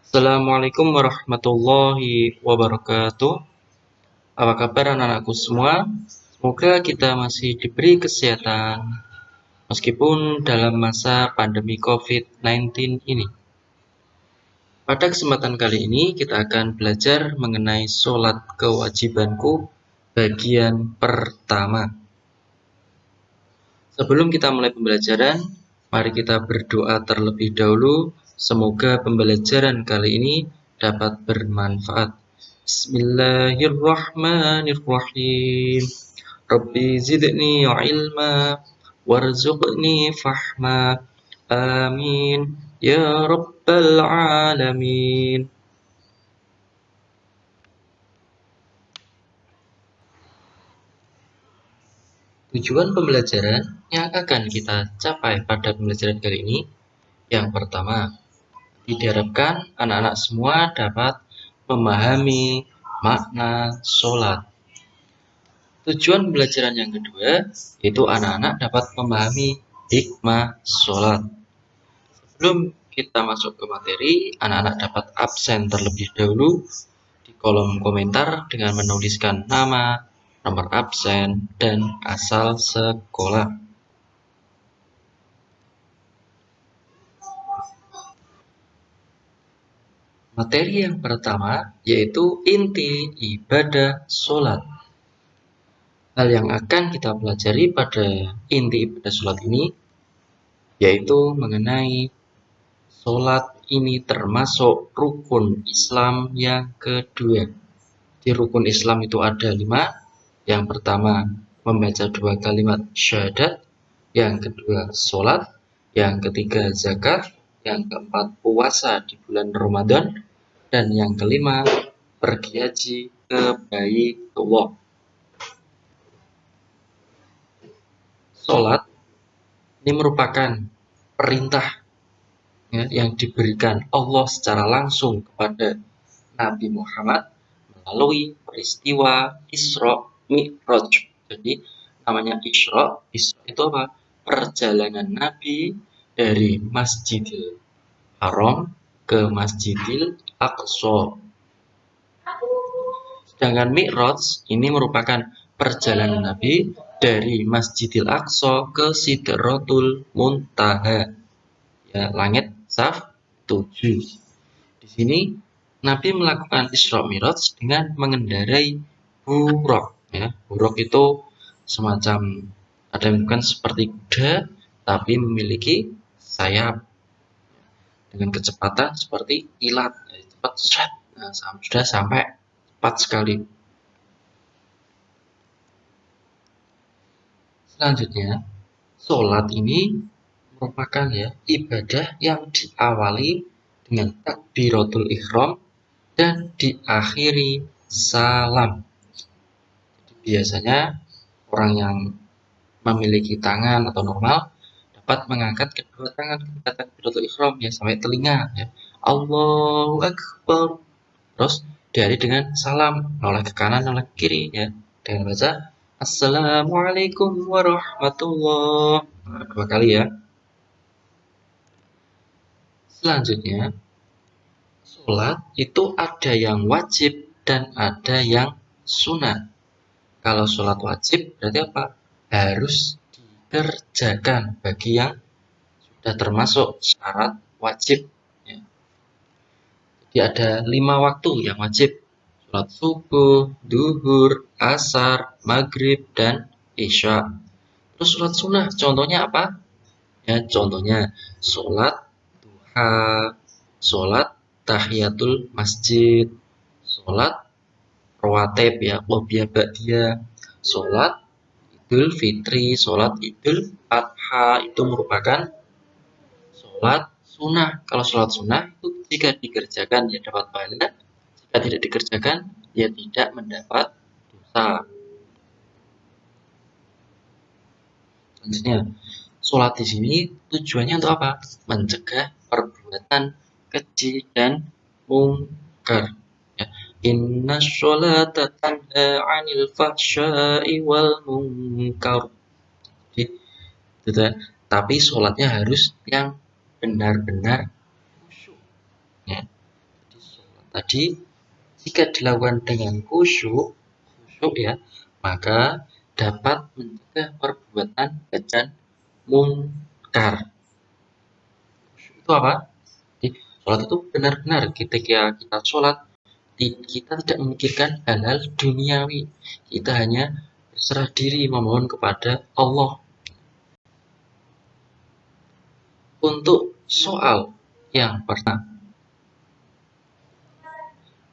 Assalamualaikum warahmatullahi wabarakatuh. Apa kabar anak-anakku semua? Semoga kita masih diberi kesehatan meskipun dalam masa pandemi COVID-19 ini. Pada kesempatan kali ini kita akan belajar mengenai sholat kewajibanku bagian pertama. Sebelum kita mulai pembelajaran, mari kita berdoa terlebih dahulu. Semoga pembelajaran kali ini dapat bermanfaat. Bismillahirrahmanirrahim. Rabbi zidni ilma warzuqni fahma. Amin. Ya Rabbal Alamin. Tujuan pembelajaran yang akan kita capai pada pembelajaran kali ini, yang pertama, diharapkan anak-anak semua dapat memahami makna sholat. Tujuan pembelajaran yang kedua, yaitu anak-anak dapat memahami hikmah sholat. Sebelum kita masuk ke materi, anak-anak dapat absen terlebih dahulu di kolom komentar dengan menuliskan nama, nomor absen, dan asal sekolah. Materi yang pertama yaitu inti ibadah sholat. Hal yang akan kita pelajari pada inti ibadah sholat ini yaitu mengenai sholat ini termasuk rukun Islam yang kedua. Di rukun Islam itu ada 5. Yang pertama membaca 2 kalimat syahadat, yang kedua sholat, yang ketiga zakat, yang keempat puasa di bulan Ramadan, dan yang kelima pergi haji ke Baitullah. Sholat ini merupakan perintah yang diberikan Allah secara langsung kepada Nabi Muhammad melalui peristiwa Isra Mi'raj. Jadi namanya Isra itu apa? Perjalanan Nabi dari Masjidil Haram ke Masjidil Aqsa. Sedangkan Mi'raj ini merupakan perjalanan Nabi dari Masjidil Aqsa ke Sidratul Muntaha, ya, langit saf 7. Di sini Nabi melakukan Isra Mi'raj dengan mengendarai buraq. Ya, buraq itu semacam ada yang bukan seperti kuda tapi memiliki sayap dengan kecepatan seperti kilat, cepat seret. Nah, sudah sampai cepat sekali. Selanjutnya, sholat ini merupakan ibadah yang diawali dengan takbiratul ihram dan diakhiri salam. Biasanya orang yang memiliki tangan atau normal dapat mengangkat kedua tangan ketika takbiratul ihram sampai telinga, Allahu Akbar. Terus diakhiri dengan salam, noleh ke kanan, noleh ke kiri, dengan baca Assalamualaikum warahmatullahi wabarakatuh. 2 kali ya. Selanjutnya, sholat itu ada yang wajib dan ada yang sunat. Kalau sholat wajib berarti apa? Harus dikerjakan bagi yang sudah termasuk syarat wajib. Jadi ada 5 waktu yang wajib. Sholat subuh, duhur, asar, maghrib, dan isya. Terus sholat sunnah, contohnya apa? Contohnya sholat duha, sholat tahiyatul masjid, sholat rawatib, qobliyah ba'diyah, sholat idul fitri, sholat idul adha, itu merupakan sholat sunnah. Kalau sholat sunnah itu jika dikerjakan dapat pahala, jika tidak dikerjakan tidak mendapat dosa. Selanjutnya, sholat di sini tujuannya untuk apa? Mencegah perbuatan keji dan mungkar. Inna sholata tanha 'anil fahsya'i wal munkar. Tapi sholatnya harus yang benar-benar khusyuk. tadi jika dilakukan dengan khusyuk ya, maka dapat mencegah perbuatan dan mungkar. Itu apa? Jadi, sholat itu benar-benar ketika kita sholat, kita tidak memikirkan hal-hal duniawi. Kita hanya berserah diri memohon kepada Allah. Untuk soal yang pertama,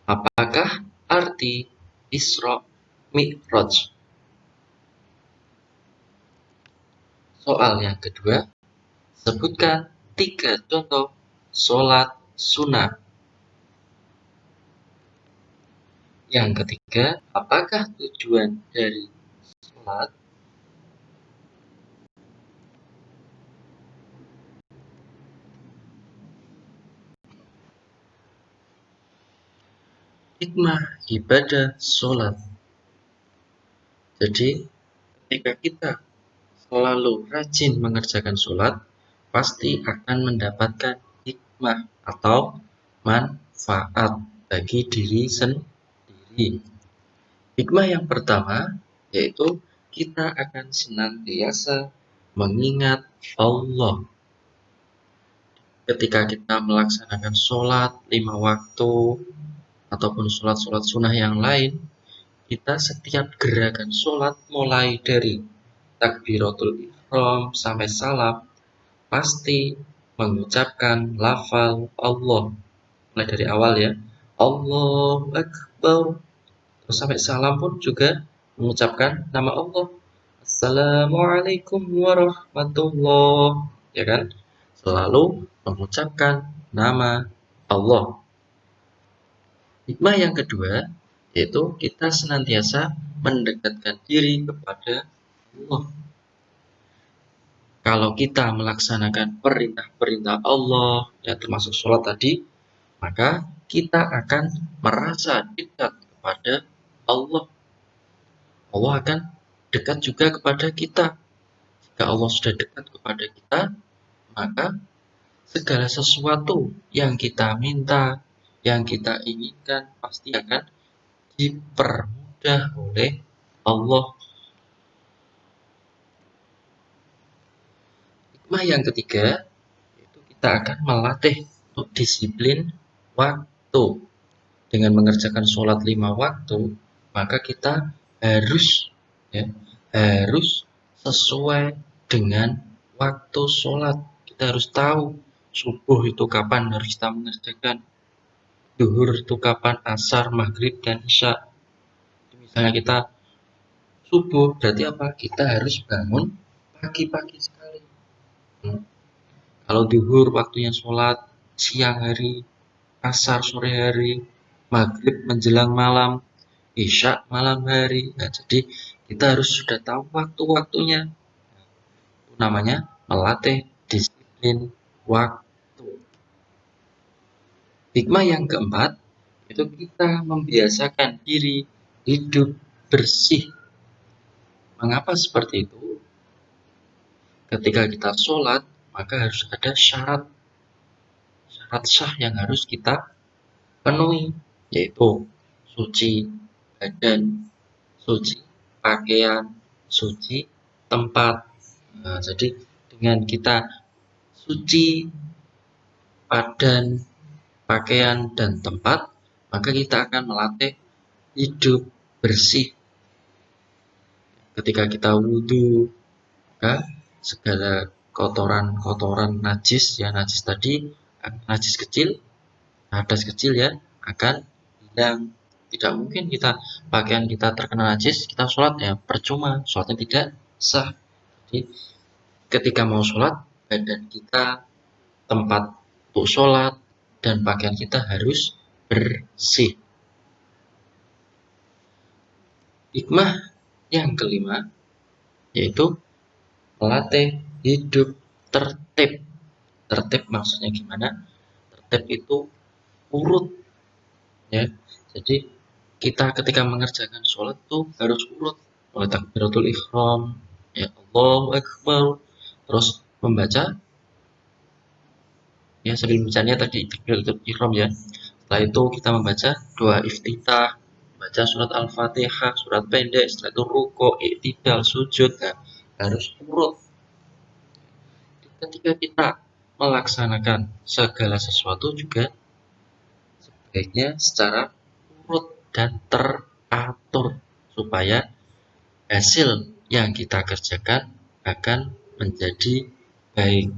apakah arti Isra Mi'raj? Soal yang kedua, sebutkan 3 contoh sholat sunnah. Yang ketiga, apakah tujuan dari sholat? Hikmah ibadah sholat. Jadi, ketika kita selalu rajin mengerjakan sholat, pasti akan mendapatkan hikmah atau manfaat bagi diri sendiri. Hikmah yang pertama yaitu kita akan senantiasa mengingat Allah. Ketika kita melaksanakan sholat 5 waktu ataupun sholat-sholat sunnah yang lain, kita setiap gerakan sholat mulai dari takbiratul ihram sampai salam pasti mengucapkan lafal Allah. Mulai dari awal ya, Allahu Akbar. Terus sampai salam pun juga mengucapkan nama Allah. Assalamualaikum warahmatullahi, ya kan? Selalu mengucapkan nama Allah. Hikmah yang kedua yaitu kita senantiasa mendekatkan diri kepada Allah. Kalau kita melaksanakan perintah-perintah Allah, ya termasuk sholat tadi, maka kita akan merasa dekat kepada Allah. Allah akan dekat juga kepada kita. Jika Allah sudah dekat kepada kita, maka segala sesuatu yang kita minta, yang kita inginkan, pasti akan dipermudah oleh Allah. Hikmah yang ketiga, yaitu kita akan melatih untuk disiplin waktu. Dengan mengerjakan sholat 5 waktu, maka kita harus sesuai dengan waktu sholat. Kita harus tahu subuh itu kapan harus kita mengerjakan, zuhur itu kapan, asar, maghrib, dan isya. Misalnya kita subuh, berarti apa? Kita harus bangun pagi-pagi sekali. Kalau zuhur waktunya sholat siang hari, asar sore hari, maghrib menjelang malam, isya malam hari. Nah, jadi kita harus sudah tahu waktu-waktunya. Itu namanya melatih disiplin waktu. Hikmah yang keempat, itu kita membiasakan diri hidup bersih. Mengapa seperti itu? Ketika kita sholat, maka harus ada syarat sah yang harus kita penuhi, yaitu suci badan, suci pakaian, suci tempat. Nah, jadi dengan kita suci badan, pakaian, dan tempat, maka kita akan melatih hidup bersih. Ketika kita wudhu, maka segala kotoran-kotoran najis, ya najis tadi, najis kecil, hadas kecil ya, akan hilang. Tidak mungkin pakaian kita terkena najis, kita sholat ya percuma, sholatnya tidak sah. Jadi ketika mau sholat, badan kita, tempat untuk sholat, dan pakaian kita harus bersih. Hikmah yang kelima yaitu melatih hidup tertib. Tertib maksudnya gimana? Tertib itu urut, ya. Jadi kita ketika mengerjakan sholat tuh harus urut, mulai takbiratul ihram, ya Allahu Akbar, terus membaca, ya sambil bacanya tadi takbiratul ihram ya. Setelah itu kita membaca doa iftitah, baca surat Al-Fatihah, surat pendek, setelah itu ruko, iktidal, sujud. Nah, harus urut. Ketika kita melaksanakan segala sesuatu juga sebaiknya secara urut dan teratur supaya hasil yang kita kerjakan akan menjadi baik.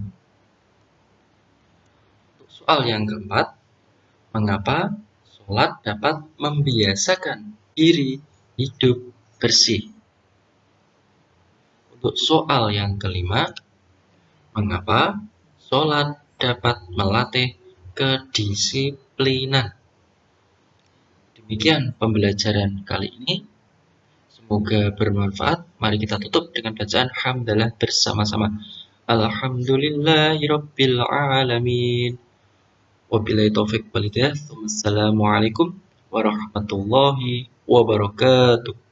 Untuk soal yang keempat, mengapa sholat dapat membiasakan diri hidup bersih? Untuk soal yang kelima, mengapa sholat dapat melatih kedisiplinan? Demikian pembelajaran kali ini. Semoga bermanfaat. Mari kita tutup dengan bacaan hamdalah bersama-sama. Alhamdulillahirabbil alamin. Wabillahi taufik wal hidayah. Wassalamualaikum warahmatullahi wabarakatuh.